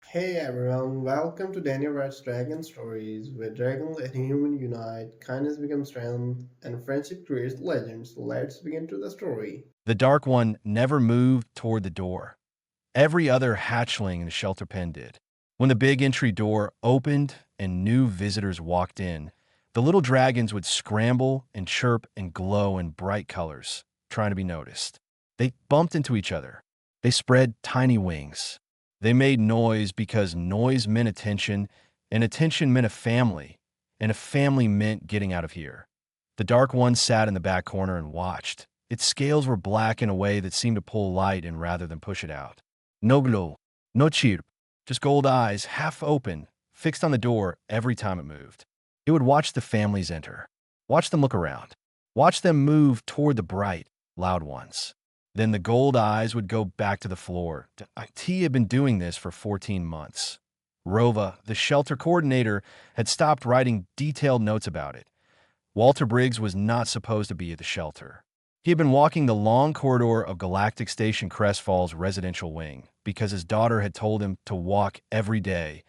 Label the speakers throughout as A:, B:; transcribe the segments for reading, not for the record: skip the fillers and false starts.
A: Hey everyone, welcome to Daniel Wright's Dragon Stories, where dragons and humans unite, kindness becomes strength, and friendship creates legends. Let's begin to the story.
B: The Dark One never moved toward the door. Every other hatchling in the shelter pen did. When the big entry door opened and new visitors walked in, the little dragons would scramble and chirp and glow in bright colors, trying to be noticed. They bumped into each other. They spread tiny wings. They made noise because noise meant attention, and attention meant a family, and a family meant getting out of here. The Dark One sat in the back corner and watched. Its scales were black in a way that seemed to pull light in rather than push it out. No glow, no chirp, just gold eyes, half open, fixed on the door every time it moved. It would watch the families enter, watch them look around, watch them move toward the bright, loud ones. Then the gold eyes would go back to the floor. T had been doing this for 14 months. Rova, the shelter coordinator, had stopped writing detailed notes about it. Walter Briggs was not supposed to be at the shelter. He had been walking the long corridor of Galactic Station Crestfall's residential wing because his daughter had told him to walk every day,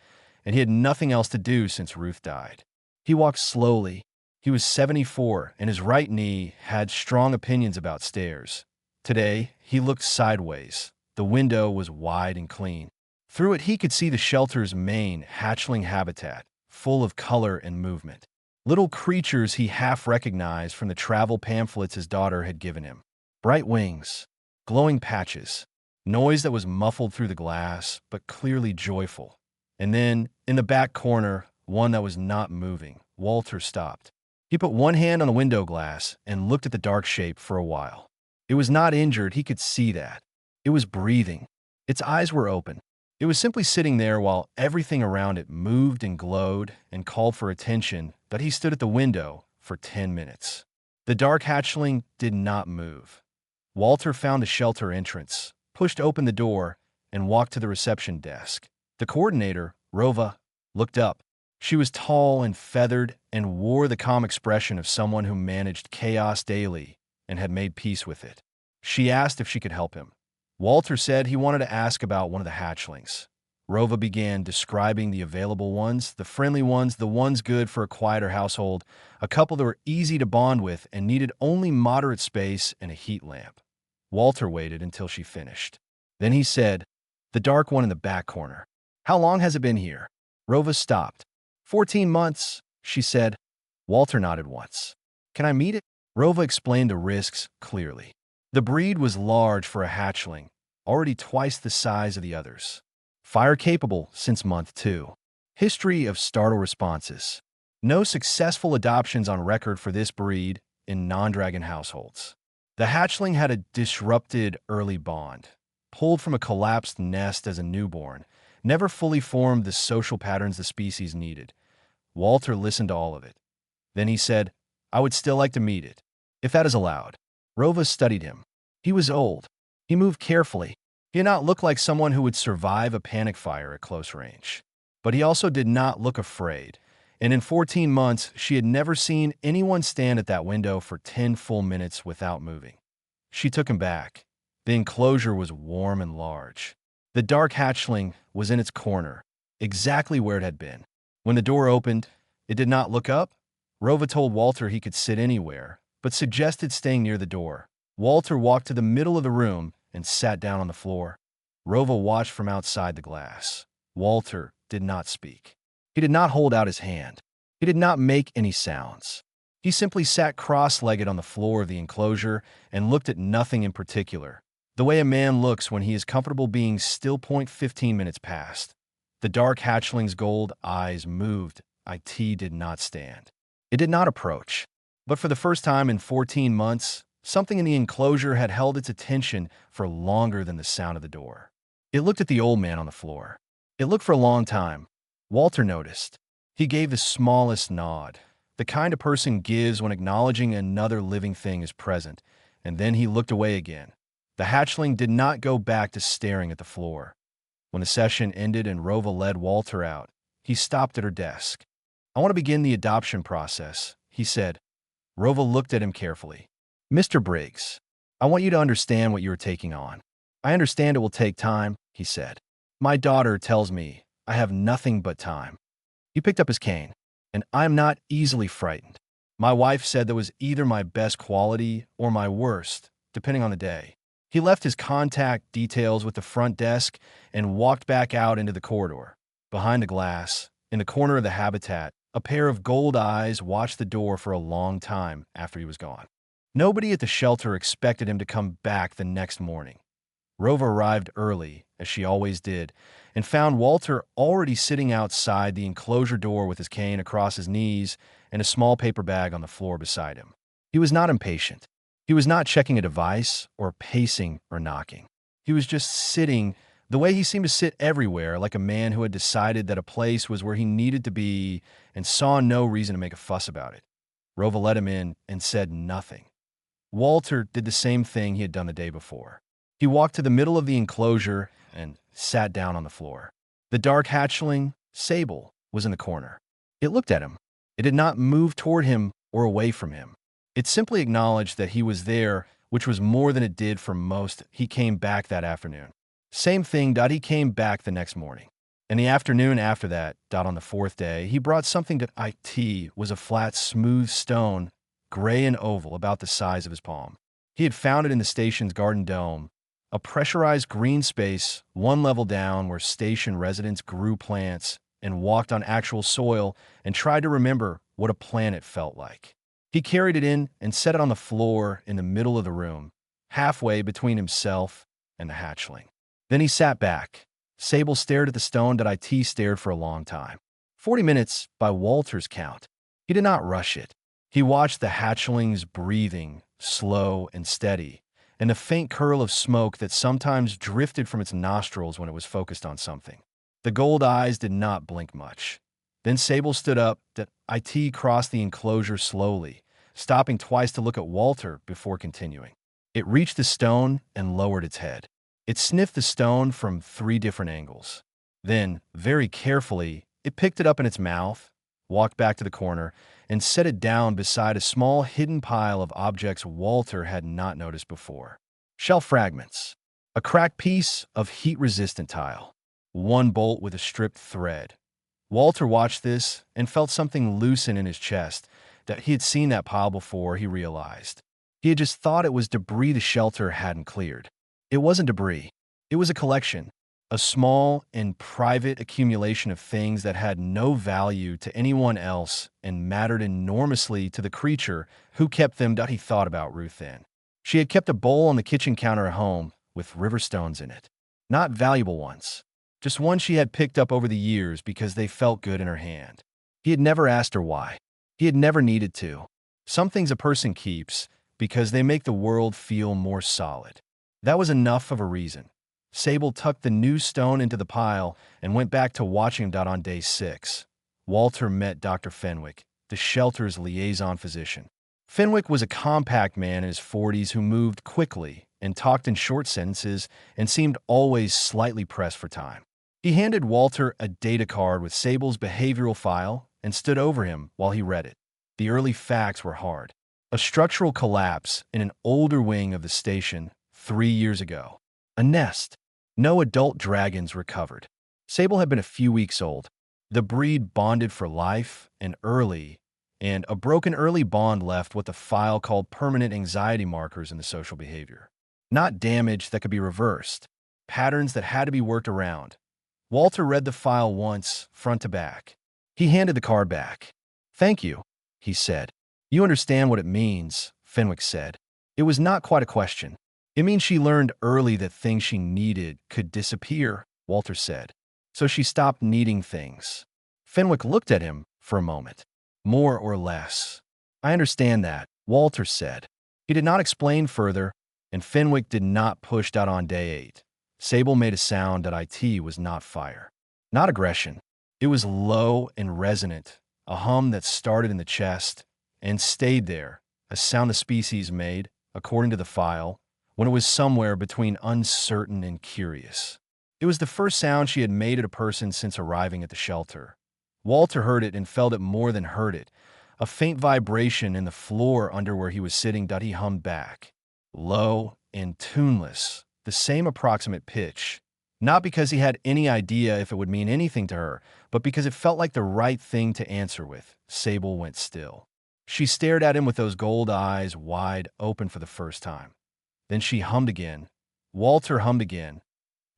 B: and he had nothing else to do since Ruth died. He walked slowly. He was 74, and his right knee had strong opinions about stairs. Today, he looked sideways. The window was wide and clean. Through it, he could see the shelter's main hatchling habitat, full of color and movement. Little creatures he half recognized from the travel pamphlets his daughter had given him. Bright wings, glowing patches, noise that was muffled through the glass, but clearly joyful. And then, in the back corner, one that was not moving, Walter stopped. He put one hand on the window glass and looked at the dark shape for a while. It was not injured, he could see that. It was breathing. Its eyes were open. It was simply sitting there while everything around it moved and glowed and called for attention, but he stood at the window for 10 minutes. The dark hatchling did not move. Walter found the shelter entrance, pushed open the door, and walked to the reception desk. The coordinator, Rova, looked up. She was tall and feathered and wore the calm expression of someone who managed chaos daily and had made peace with it. She asked if she could help him. Walter said he wanted to ask about one of the hatchlings. Rova began describing the available ones, the friendly ones, the ones good for a quieter household, a couple that were easy to bond with and needed only moderate space and a heat lamp. Walter waited until she finished. Then he said, "The dark one in the back corner. How long has it been here?" Rova stopped. 14 months, she said. Walter nodded once. "Can I meet it?" Rova explained the risks clearly. The breed was large for a hatchling, already twice the size of the others. Fire capable since month 2. History of startle responses. No successful adoptions on record for this breed in non-dragon households. The hatchling had a disrupted early bond, pulled from a collapsed nest as a newborn, never fully formed the social patterns the species needed. Walter listened to all of it. Then he said, "I would still like to meet it, if that is allowed." Rova studied him. He was old. He moved carefully. He did not look like someone who would survive a panic fire at close range. But he also did not look afraid. And in 14 months, she had never seen anyone stand at that window for 10 full minutes without moving. She took him back. The enclosure was warm and large. The dark hatchling was in its corner, exactly where it had been. When the door opened, it did not look up. Rova told Walter he could sit anywhere, but suggested staying near the door. Walter walked to the middle of the room and sat down on the floor. Rova watched from outside the glass. Walter did not speak. He did not hold out his hand. He did not make any sounds. He simply sat cross-legged on the floor of the enclosure and looked at nothing in particular, the way a man looks when he is comfortable being still. 15 minutes passed. The dark hatchling's gold eyes moved. It did not stand. It did not approach. But for the first time in 14 months, something in the enclosure had held its attention for longer than the sound of the door. It looked at the old man on the floor. It looked for a long time. Walter noticed. He gave the smallest nod, the kind a person gives when acknowledging another living thing is present, and then he looked away again. The hatchling did not go back to staring at the floor. When the session ended and Rova led Walter out, he stopped at her desk. "I want to begin the adoption process," he said. Rova looked at him carefully. "Mr. Briggs, I want you to understand what you are taking on. I understand it will take time," he said. "My daughter tells me I have nothing but time. He picked up his cane, and I'm not easily frightened. My wife said that was either my best quality or my worst, depending on the day. He left his contact details with the front desk and walked back out into the corridor. Behind the glass, in the corner of the habitat, a pair of gold eyes watched the door for a long time after he was gone. Nobody at the shelter expected him to come back the next morning. Rova arrived early, as she always did, and found Walter already sitting outside the enclosure door with his cane across his knees and a small paper bag on the floor beside him. He was not impatient. He was not checking a device or pacing or knocking. He was just sitting the way he seemed to sit everywhere, like a man who had decided that a place was where he needed to be and saw no reason to make a fuss about it. Rova let him in and said nothing. Walter did the same thing he had done the day before. He walked to the middle of the enclosure and sat down on the floor. The dark hatchling, Sable, was in the corner. It looked at him. It did not move toward him or away from him. It simply acknowledged that he was there, which was more than it did for most. He came back that afternoon. Same thing. He came back the next morning. In the afternoon after that, on the fourth day, he brought something that IT was a flat, smooth stone, gray and oval, about the size of his palm. He had found it in the station's garden dome, a pressurized green space one level down where station residents grew plants and walked on actual soil and tried to remember what a planet felt like. He carried it in and set it on the floor in the middle of the room, halfway between himself and the hatchling. Then he sat back. Sable stared at the stone that IT stared for a long time. 40 minutes by Walter's count. He did not rush it. He watched the hatchling's breathing, slow and steady, and the faint curl of smoke that sometimes drifted from its nostrils when it was focused on something. The gold eyes did not blink much. Then Sable stood up. That IT crossed the enclosure slowly, stopping twice to look at Walter before continuing. It reached the stone and lowered its head. It sniffed the stone from 3 different angles. Then, very carefully, it picked it up in its mouth, walked back to the corner, and set it down beside a small hidden pile of objects Walter had not noticed before. Shell fragments, a cracked piece of heat-resistant tile, 1 bolt with a stripped thread. Walter watched this and felt something loosen in his chest. That he had seen that pile before, he realized. He had just thought it was debris the shelter hadn't cleared. It wasn't debris. It was a collection, a small and private accumulation of things that had no value to anyone else and mattered enormously to the creature who kept them. He thought about Ruth then. She had kept a bowl on the kitchen counter at home with river stones in it. Not valuable ones, just ones she had picked up over the years because they felt good in her hand. He had never asked her why. He had never needed to. Some things a person keeps because they make the world feel more solid. That was enough of a reason. Sable tucked the new stone into the pile and went back to watching him. On day 6, Walter met Dr. Fenwick, the shelter's liaison physician. Fenwick was a compact man in his 40s who moved quickly and talked in short sentences and seemed always slightly pressed for time. He handed Walter a data card with Sable's behavioral file and stood over him while he read it. The early facts were hard. A structural collapse in an older wing of the station 3 years ago. A nest. No adult dragons recovered. Sable had been a few weeks old. The breed bonded for life and a broken early bond left what the file called permanent anxiety markers in the social behavior. Not damage that could be reversed. Patterns that had to be worked around. Walter read the file once, front to back. He handed the card back. "Thank you," he said. "You understand what it means," Fenwick said. It was not quite a question. "It means she learned early that things she needed could disappear," Walter said. "So she stopped needing things." Fenwick looked at him for a moment. "More or less." "I understand that," Walter said. He did not explain further, and Fenwick did not push. On day 8, Sable made a sound that IT was not fire. Not aggression. It was low and resonant, a hum that started in the chest and stayed there, a sound the species made, according to the file, when it was somewhere between uncertain and curious. It was the first sound she had made at a person since arriving at the shelter. Walter heard it and felt it more than heard it, a faint vibration in the floor under where he was sitting. He hummed back. Low and tuneless, the same approximate pitch, Not because he had any idea if it would mean anything to her, but because it felt like the right thing to answer with. Sable went still. She stared at him with those gold eyes wide open for the first time. Then she hummed again. Walter hummed again.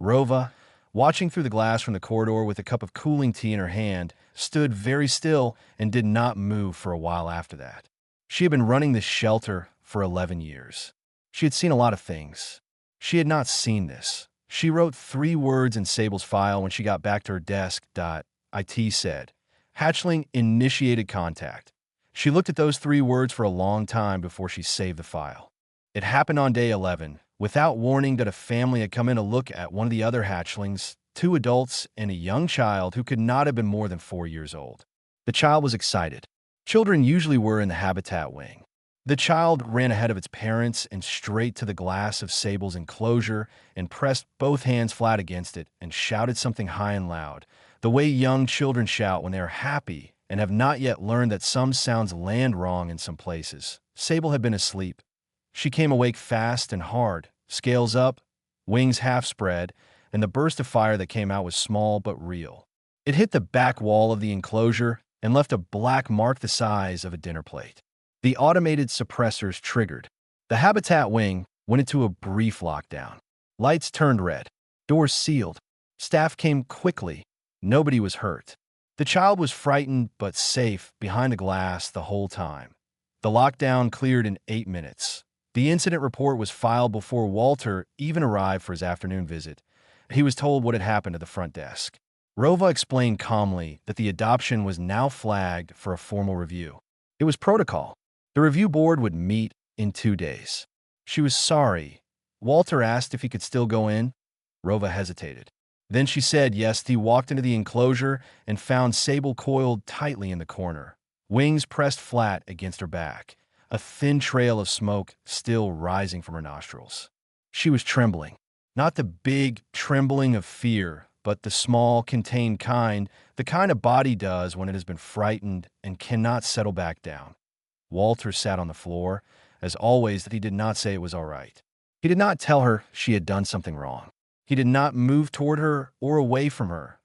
B: Rova, watching through the glass from the corridor with a cup of cooling tea in her hand, stood very still and did not move for a while after that. She had been running this shelter for 11 years. She had seen a lot of things. She had not seen this. She wrote 3 words in Sable's file when she got back to her desk. It said, Hatchling initiated contact. She looked at those 3 words for a long time before she saved the file. It happened on day 11, without warning that a family had come in to look at one of the other hatchlings, 2 adults and a young child who could not have been more than 4 years old. The child was excited. Children usually were in the habitat wing. The child ran ahead of its parents and straight to the glass of Sable's enclosure and pressed both hands flat against it and shouted something high and loud, the way young children shout when they are happy and have not yet learned that some sounds land wrong in some places. Sable had been asleep. She came awake fast and hard, scales up, wings half spread, and the burst of fire that came out was small but real. It hit the back wall of the enclosure and left a black mark the size of a dinner plate. The automated suppressors triggered. The habitat wing went into a brief lockdown. Lights turned red. Doors sealed. Staff came quickly. Nobody was hurt. The child was frightened but safe behind a glass the whole time. The lockdown cleared in 8 minutes. The incident report was filed before Walter even arrived for his afternoon visit. He was told what had happened at the front desk. Rova explained calmly that the adoption was now flagged for a formal review. It was protocol. The review board would meet in 2 days. She was sorry. Walter asked if he could still go in. Rova hesitated. Then she said yes. He walked into the enclosure and found Sable coiled tightly in the corner, wings pressed flat against her back, a thin trail of smoke still rising from her nostrils. She was trembling. Not the big trembling of fear, but the small, contained kind, the kind a body does when it has been frightened and cannot settle back down. Walter sat on the floor, as always, that he did not say it was all right. He did not tell her she had done something wrong. He did not move toward her or away from her.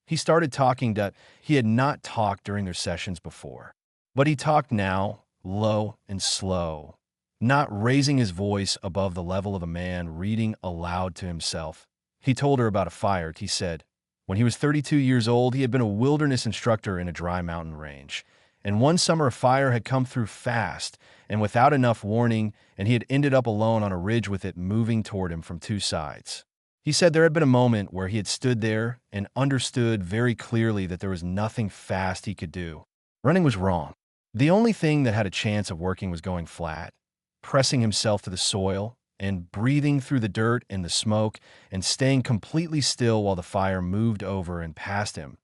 B: He started talking that he had not talked during their sessions before. But he talked now, low and slow, not raising his voice above the level of a man reading aloud to himself. He told her about a fire. He said, when he was 32 years old, he had been a wilderness instructor in a dry mountain range. And one summer a fire had come through fast and without enough warning, and he had ended up alone on a ridge with it moving toward him from 2 sides. He said there had been a moment where he had stood there and understood very clearly that there was nothing fast he could do. Running was wrong. The only thing that had a chance of working was going flat, pressing himself to the soil, and breathing through the dirt and the smoke and staying completely still while the fire moved over and past him.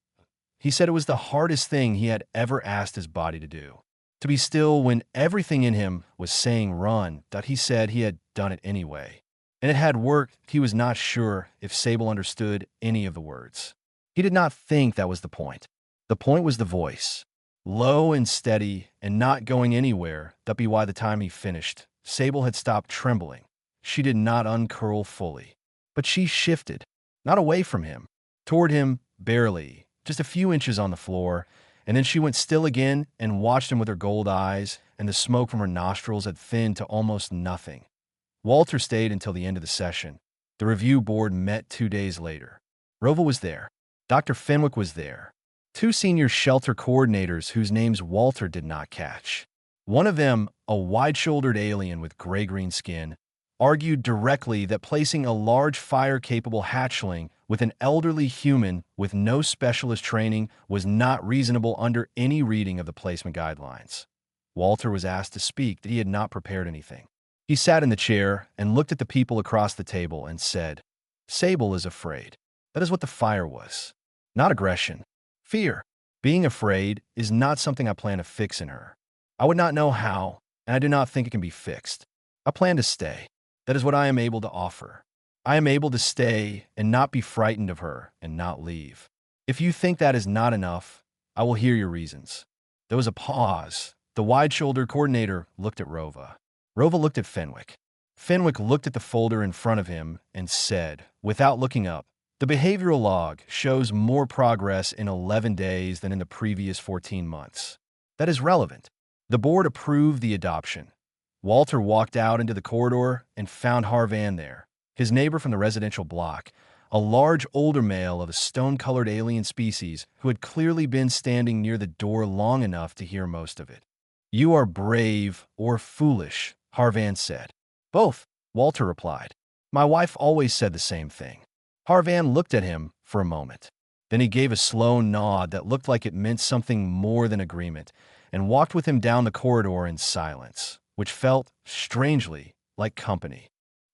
B: He said it was the hardest thing he had ever asked his body to do. To be still when everything in him was saying run, that he said he had done it anyway. And it had worked. He was not sure if Sable understood any of the words. He did not think that was the point. The point was the voice. Low and steady and not going anywhere, that by the time he finished, Sable had stopped trembling. She did not uncurl fully. But she shifted, not away from him, toward him barely, just a few inches on the floor, and then she went still again and watched him with her gold eyes, and the smoke from her nostrils had thinned to almost nothing. Walter stayed until the end of the session. The review board met 2 days later. Rova was there. Dr. Fenwick was there. 2 senior shelter coordinators whose names Walter did not catch. One of them, a wide-shouldered alien with gray-green skin, argued directly that placing a large fire-capable hatchling with an elderly human with no specialist training was not reasonable under any reading of the placement guidelines. Walter was asked to speak, that he had not prepared anything. He sat in the chair and looked at the people across the table and said, Sable is afraid. That is what the fire was. Not aggression. Fear. Being afraid is not something I plan to fix in her. I would not know how, and I do not think it can be fixed. I plan to stay. That is what I am able to offer. I am able to stay and not be frightened of her and not leave. If you think that is not enough, I will hear your reasons. There was a pause. The wide-shouldered coordinator looked at Rova. Rova looked at Fenwick. Fenwick looked at the folder in front of him and said, without looking up, The behavioral log shows more progress in 11 days than in the previous 14 months. That is relevant. The board approved the adoption. Walter walked out into the corridor and found Harvan there, his neighbor from the residential block, a large older male of a stone-colored alien species who had clearly been standing near the door long enough to hear most of it. "You are brave or foolish," Harvan said. "Both," Walter replied. "My wife always said the same thing." Harvan looked at him for a moment. Then he gave a slow nod that looked like it meant something more than agreement, and walked with him down the corridor in silence, which felt, strangely, like company.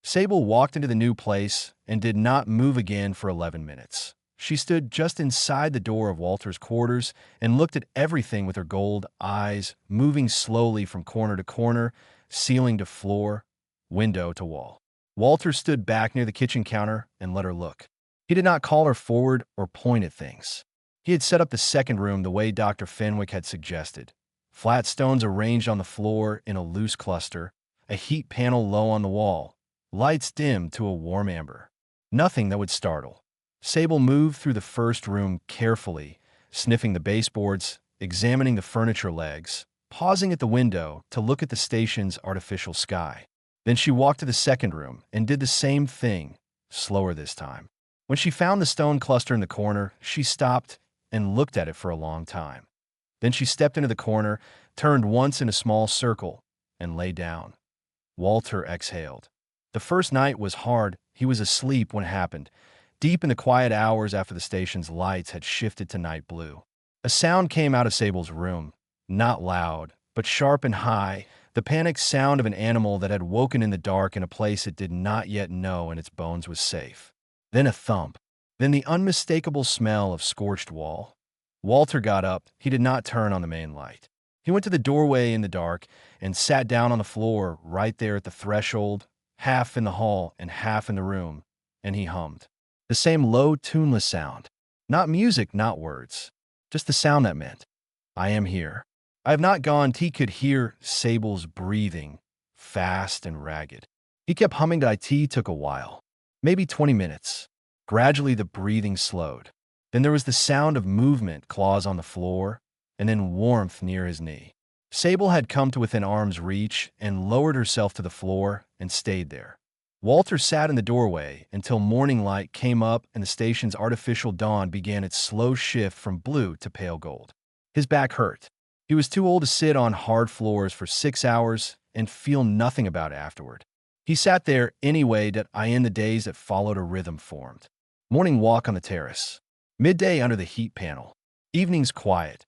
B: Sable walked into the new place and did not move again for 11 minutes. She stood just inside the door of Walter's quarters and looked at everything with her gold eyes, moving slowly from corner to corner, ceiling to floor, window to wall. Walter stood back near the kitchen counter and let her look. He did not call her forward or point at things. He had set up the second room the way Dr. Fenwick had suggested. Flat stones arranged on the floor in a loose cluster, a heat panel low on the wall, lights dimmed to a warm amber. Nothing that would startle. Sable moved through the first room carefully, sniffing the baseboards, examining the furniture legs, pausing at the window to look at the station's artificial sky. Then she walked to the second room and did the same thing, slower this time. When she found the stone cluster in the corner, she stopped and looked at it for a long time. Then she stepped into the corner, turned once in a small circle, and lay down. Walter exhaled. The first night was hard. He was asleep when it happened, deep in the quiet hours after the station's lights had shifted to night blue. A sound came out of Sable's room, not loud, but sharp and high, the panicked sound of an animal that had woken in the dark in a place it did not yet know and its bones was safe. Then a thump. Then the unmistakable smell of scorched wall. Walter got up. He did not turn on the main light. He went to the doorway in the dark and sat down on the floor right there at the threshold, half in the hall and half in the room, and he hummed. The same low, tuneless sound. Not music, not words. Just the sound that meant, "I am here. I have not gone." He could hear Sable's breathing, fast and ragged. He kept humming. It took a while, maybe 20 minutes. Gradually the breathing slowed. Then there was the sound of movement, claws on the floor, and then warmth near his knee. Sable had come to within arm's reach and lowered herself to the floor and stayed there. Walter sat in the doorway until morning light came up and the station's artificial dawn began its slow shift from blue to pale gold. His back hurt. He was too old to sit on hard floors for 6 hours and feel nothing about it afterward. He sat there anyway in the days that followed a rhythm formed. Morning walk on the terrace. Midday under the heat panel. Evenings quiet.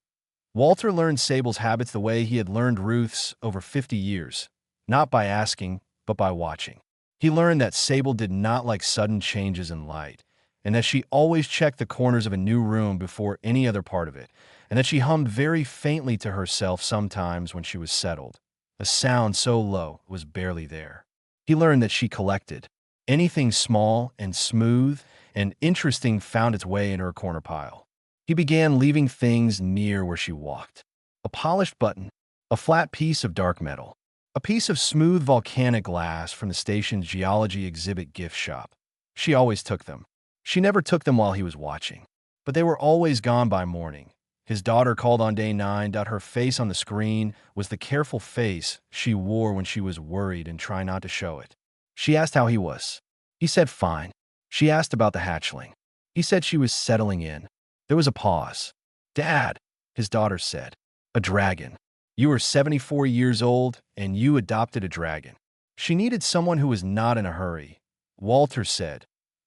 B: Walter learned Sable's habits the way he had learned Ruth's over 50 years, not by asking, but by watching. He learned that Sable did not like sudden changes in light, and that she always checked the corners of a new room before any other part of it, and that she hummed very faintly to herself sometimes when she was settled, a sound so low it was barely there. He learned that she collected. Anything small and smooth and interesting found its way into her corner pile. He began leaving things near where she walked. A polished button, a flat piece of dark metal, a piece of smooth volcanic glass from the station's geology exhibit gift shop. She always took them. She never took them while he was watching, but they were always gone by morning. His daughter called on day 9. Her face on the screen was the careful face she wore when she was worried and tried not to show it. She asked how he was. He said fine. She asked about the hatchling. He said she was settling in. There was a pause. "Dad," his daughter said. "A dragon. You were 74 years old, and you adopted a dragon." She needed someone who was not in a hurry, Walter said.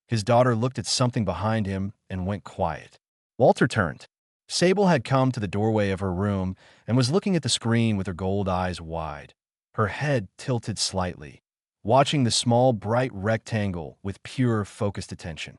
B: His daughter looked at something behind him and went quiet. Walter turned. Sable had come to the doorway of her room and was looking at the screen with her gold eyes wide, her head tilted slightly, watching the small, bright rectangle with pure, focused attention.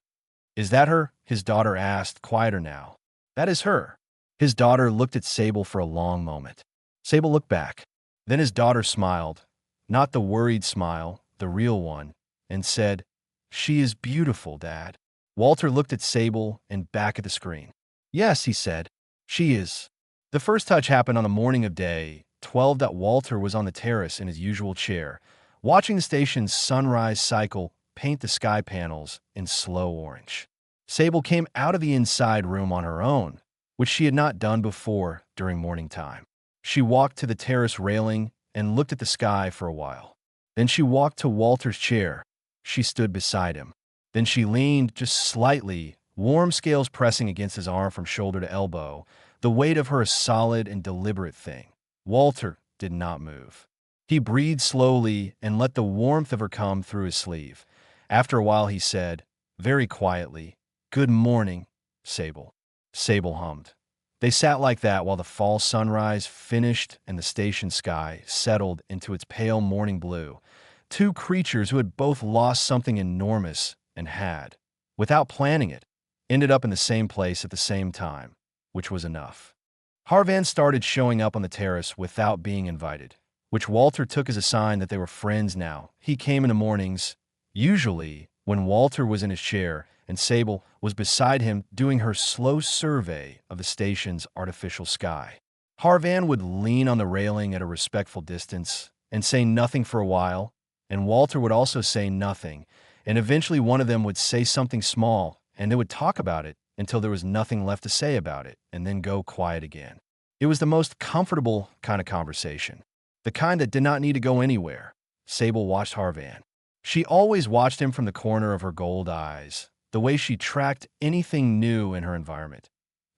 B: "Is that her?" his daughter asked, quieter now. "That is her." His daughter looked at Sable for a long moment. Sable looked back. Then his daughter smiled, not the worried smile, the real one, and said, "She is beautiful, Dad." Walter looked at Sable and back at the screen. "Yes," he said, "she is." The first touch happened on the morning of day 12. Walter was on the terrace in his usual chair, watching the station's sunrise cycle paint the sky panels in slow orange. Sable came out of the inside room on her own, which she had not done before during morning time. She walked to the terrace railing and looked at the sky for a while. Then she walked to Walter's chair. She stood beside him. Then she leaned just slightly, warm scales pressing against his arm from shoulder to elbow, the weight of her a solid and deliberate thing. Walter did not move. He breathed slowly and let the warmth of her come through his sleeve. After a while he said, very quietly, "Good morning, Sable." Sable hummed. They sat like that while the fall sunrise finished and the station sky settled into its pale morning blue. Two creatures who had both lost something enormous and had, without planning it, ended up in the same place at the same time, which was enough. Harvan started showing up on the terrace without being invited, which Walter took as a sign that they were friends now. He came in the mornings, usually when Walter was in his chair and Sable was beside him doing her slow survey of the station's artificial sky. Harvan would lean on the railing at a respectful distance and say nothing for a while, and Walter would also say nothing, and eventually one of them would say something small, and they would talk about it until there was nothing left to say about it, and then go quiet again. It was the most comfortable kind of conversation, the kind that did not need to go anywhere. Sable watched Harvan. She always watched him from the corner of her gold eyes, the way she tracked anything new in her environment.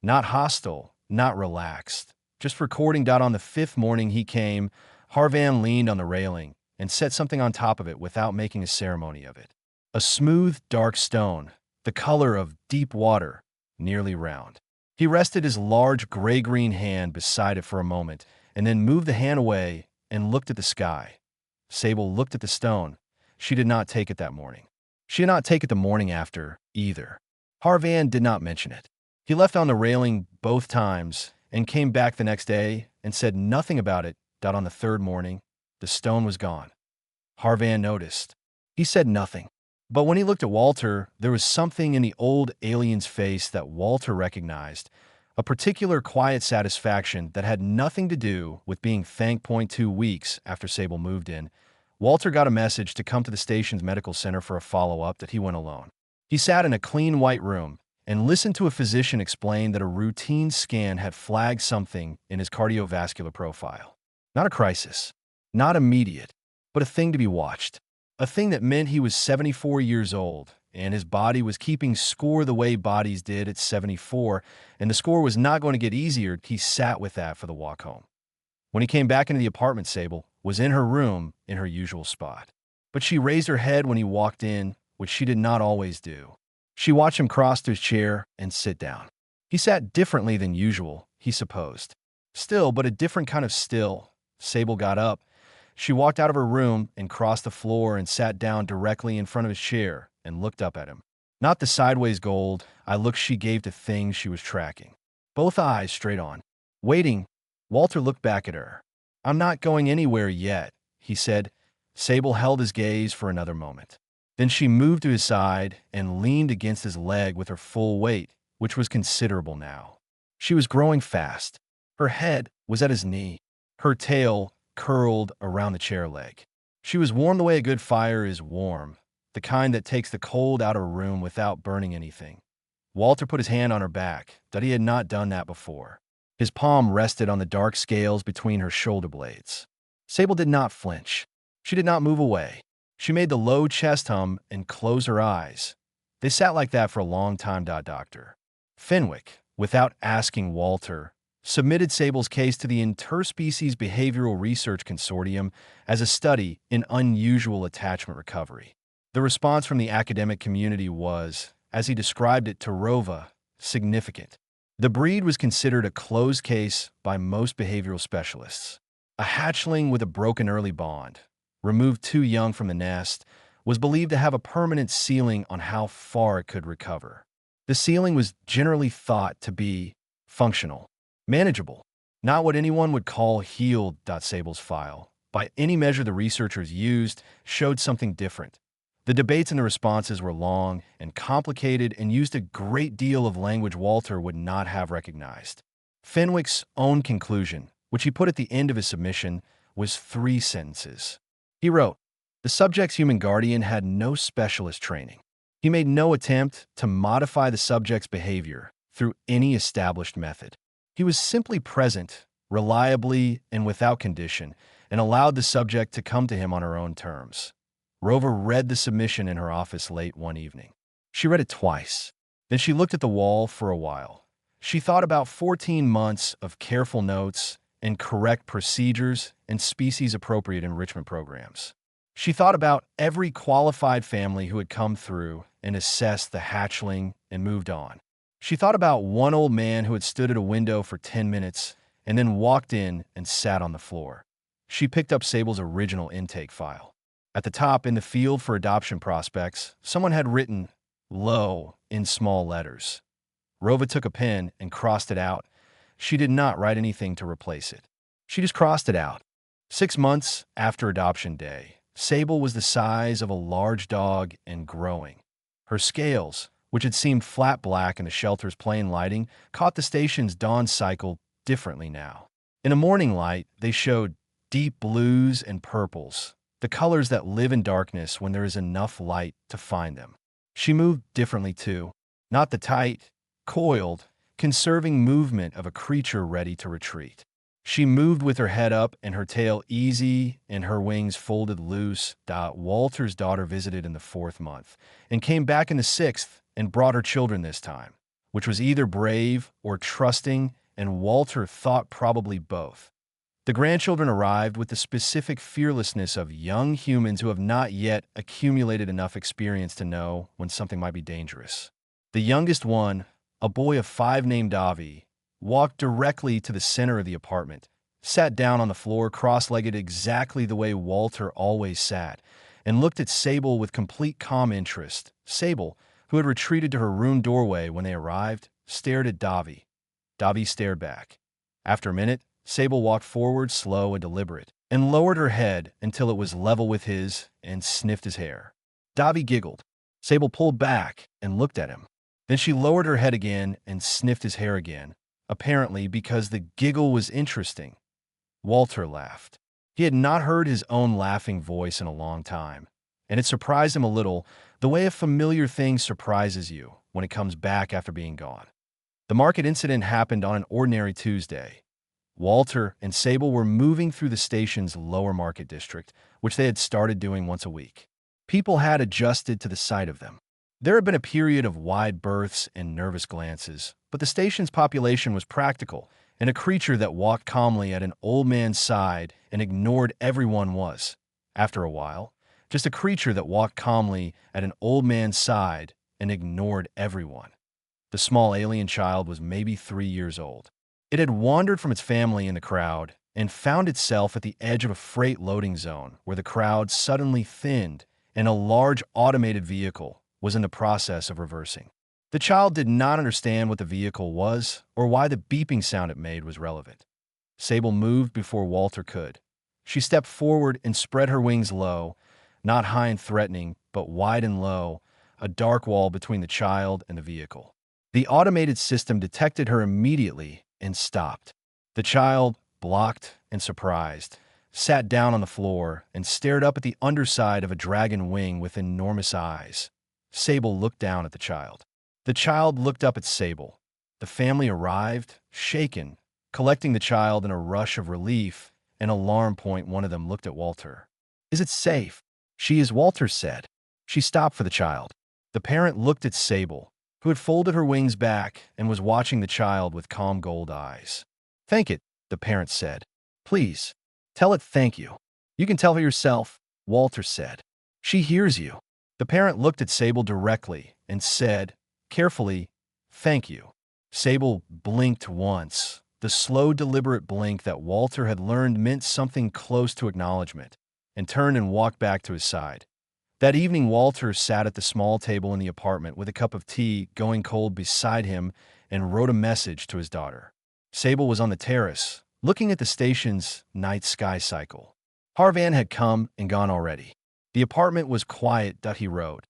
B: Not hostile, not relaxed, just recording. On the fifth morning he came, Harvan leaned on the railing and set something on top of it without making a ceremony of it. A smooth, dark stone, the color of deep water, nearly round. He rested his large gray-green hand beside it for a moment and then moved the hand away and looked at the sky. Sable looked at the stone. She did not take it that morning. She did not take it the morning after, either. Harvan did not mention it. He left on the railing both times and came back the next day and said nothing about it. On the third morning, the stone was gone. Harvan noticed. He said nothing. But when he looked at Walter, there was something in the old alien's face that Walter recognized, a particular quiet satisfaction that had nothing to do with being thanked. 2 weeks after Sable moved in, Walter got a message to come to the station's medical center for a follow-up that he went alone. He sat in a clean white room and listened to a physician explain that a routine scan had flagged something in his cardiovascular profile. Not a crisis, not immediate, but a thing to be watched. A thing that meant he was 74 years old, and his body was keeping score the way bodies did at 74, and the score was not going to get easier. He sat with that for the walk home. When he came back into the apartment, Sable was in her room in her usual spot. But she raised her head when he walked in, which she did not always do. She watched him cross to his chair and sit down. He sat differently than usual, he supposed. Still, but a different kind of still. Sable got up. She walked out of her room and crossed the floor and sat down directly in front of his chair and looked up at him. Not the sideways gold eye look she gave to things she was tracking. Both eyes straight on. Waiting, Walter looked back at her. "I'm not going anywhere yet," he said. Sable held his gaze for another moment. Then she moved to his side and leaned against his leg with her full weight, which was considerable now. She was growing fast. Her head was at his knee. Her tail curled around the chair leg. She was warm the way a good fire is warm, the kind that takes the cold out of a room without burning anything. Walter put his hand on her back, that he had not done that before. His palm rested on the dark scales between her shoulder blades. Sable did not flinch. She did not move away. She made the low chest hum and closed her eyes. They sat like that for a long time. Dr. Fenwick, without asking Walter, submitted Sable's case to the Interspecies Behavioral Research Consortium as a study in unusual attachment recovery. The response from the academic community was, as he described it to Rova, significant. The breed was considered a closed case by most behavioral specialists. A hatchling with a broken early bond, removed too young from the nest, was believed to have a permanent ceiling on how far it could recover. The ceiling was generally thought to be functional, manageable, not what anyone would call healed. Sable's file, by any measure the researchers used, showed something different. The debates and the responses were long and complicated and used a great deal of language Walter would not have recognized. Fenwick's own conclusion, which he put at the end of his submission, was 3 sentences. He wrote, "The subject's human guardian had no specialist training. He made no attempt to modify the subject's behavior through any established method. He was simply present, reliably and without condition, and allowed the subject to come to him on her own terms. Rover read the submission in her office late one evening. She read it twice. Then she looked at the wall for a while. She thought about 14 months of careful notes and correct procedures and species-appropriate enrichment programs. She thought about every qualified family who had come through and assessed the hatchling and moved on. She thought about one old man who had stood at a window for 10 minutes and then walked in and sat on the floor. She picked up Sable's original intake file. At the top, in the field for adoption prospects, someone had written "low" in small letters. Rova took a pen and crossed it out. She did not write anything to replace it. She just crossed it out. 6 months after adoption day, Sable was the size of a large dog and growing. Her scales, which had seemed flat black in the shelter's plain lighting, caught the station's dawn cycle differently now. In a morning light, they showed deep blues and purples, the colors that live in darkness when there is enough light to find them. She moved differently too, not the tight, coiled, conserving movement of a creature ready to retreat. She moved with her head up and her tail easy and her wings folded loose. Walter's daughter visited in the 4th month and came back in the 6th and brought her children this time, which was either brave or trusting, and Walter thought probably both. The grandchildren arrived with the specific fearlessness of young humans who have not yet accumulated enough experience to know when something might be dangerous. The youngest one, a boy of 5 named Davi, walked directly to the center of the apartment, sat down on the floor cross-legged exactly the way Walter always sat, and looked at Sable with complete calm interest. Sable, who had retreated to her room doorway when they arrived, stared at Davi. Davi stared back. After a minute, Sable walked forward, slow and deliberate, and lowered her head until it was level with his and sniffed his hair. Davi giggled. Sable pulled back and looked at him. Then she lowered her head again and sniffed his hair again, apparently because the giggle was interesting. Walter laughed. He had not heard his own laughing voice in a long time, and it surprised him a little the way a familiar thing surprises you when it comes back after being gone. The market incident happened on an ordinary Tuesday. Walter and Sable were moving through the station's lower market district, which they had started doing once a week. People had adjusted to the sight of them. There had been a period of wide berths and nervous glances, but the station's population was practical, and a creature that walked calmly at an old man's side and ignored everyone was, after a while, just a creature that walked calmly at an old man's side and ignored everyone. The small alien child was maybe 3 years old. It had wandered from its family in the crowd and found itself at the edge of a freight loading zone where the crowd suddenly thinned and a large automated vehicle was in the process of reversing. The child did not understand what the vehicle was or why the beeping sound it made was relevant. Sable moved before Walter could. She stepped forward and spread her wings low, not high and threatening, but wide and low, a dark wall between the child and the vehicle. The automated system detected her immediately and stopped. The child, blocked and surprised, sat down on the floor and stared up at the underside of a dragon wing with enormous eyes. Sable looked down at the child. The child looked up at Sable. The family arrived, shaken, collecting the child in a rush of relief and alarm. One of them looked at Walter. "Is it safe?" "She is," Walter said. She stopped for the child. The parent looked at Sable, who had folded her wings back and was watching the child with calm gold eyes. "Thank it," the parent said. "Please, tell it thank you." "You can tell her yourself," Walter said. "She hears you." The parent looked at Sable directly and said, carefully, "Thank you." Sable blinked once, the slow, deliberate blink that Walter had learned meant something close to acknowledgement, and turned and walked back to his side. That evening, Walter sat at the small table in the apartment with a cup of tea going cold beside him and wrote a message to his daughter. Sable was on the terrace, looking at the station's night sky cycle. Harvan had come and gone already. The apartment was quiet. He wrote,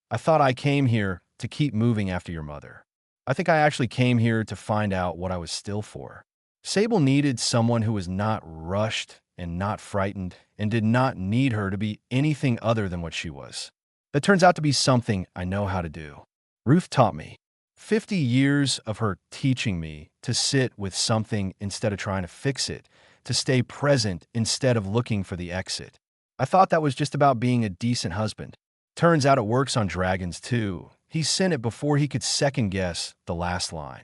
B: "I thought I came here to keep moving after your mother. I think I actually came here to find out what I was still for." Sable needed someone who was not rushed and not frightened and did not need her to be anything other than what she was. That turns out to be something I know how to do. Ruth taught me. 50 years of her teaching me to sit with something instead of trying to fix it, to stay present instead of looking for the exit. I thought that was just about being a decent husband. Turns out it works on dragons too. He sent it before he could second guess the last line.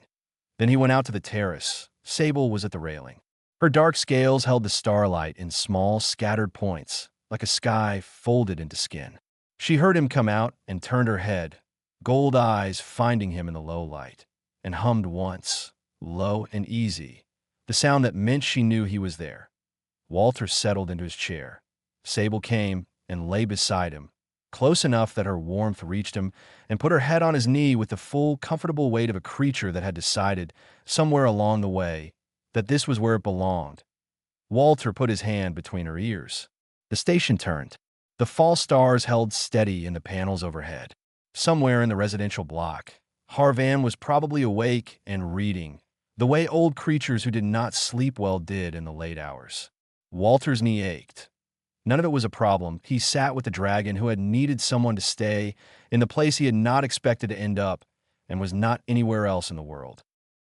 B: Then he went out to the terrace. Sable was at the railing. Her dark scales held the starlight in small, scattered points, like a sky folded into skin. She heard him come out and turned her head, gold eyes finding him in the low light, and hummed once, low and easy, the sound that meant she knew he was there. Walter settled into his chair. Sable came and lay beside him, close enough that her warmth reached him, and put her head on his knee with the full, comfortable weight of a creature that had decided, somewhere along the way, that this was where it belonged. Walter put his hand between her ears. The station turned. The false stars held steady in the panels overhead. Somewhere in the residential block, Harvan was probably awake and reading, the way old creatures who did not sleep well did in the late hours. Walter's knee ached. None of it was a problem. He sat with the dragon who had needed someone to stay in the place he had not expected to end up and was not anywhere else in the world.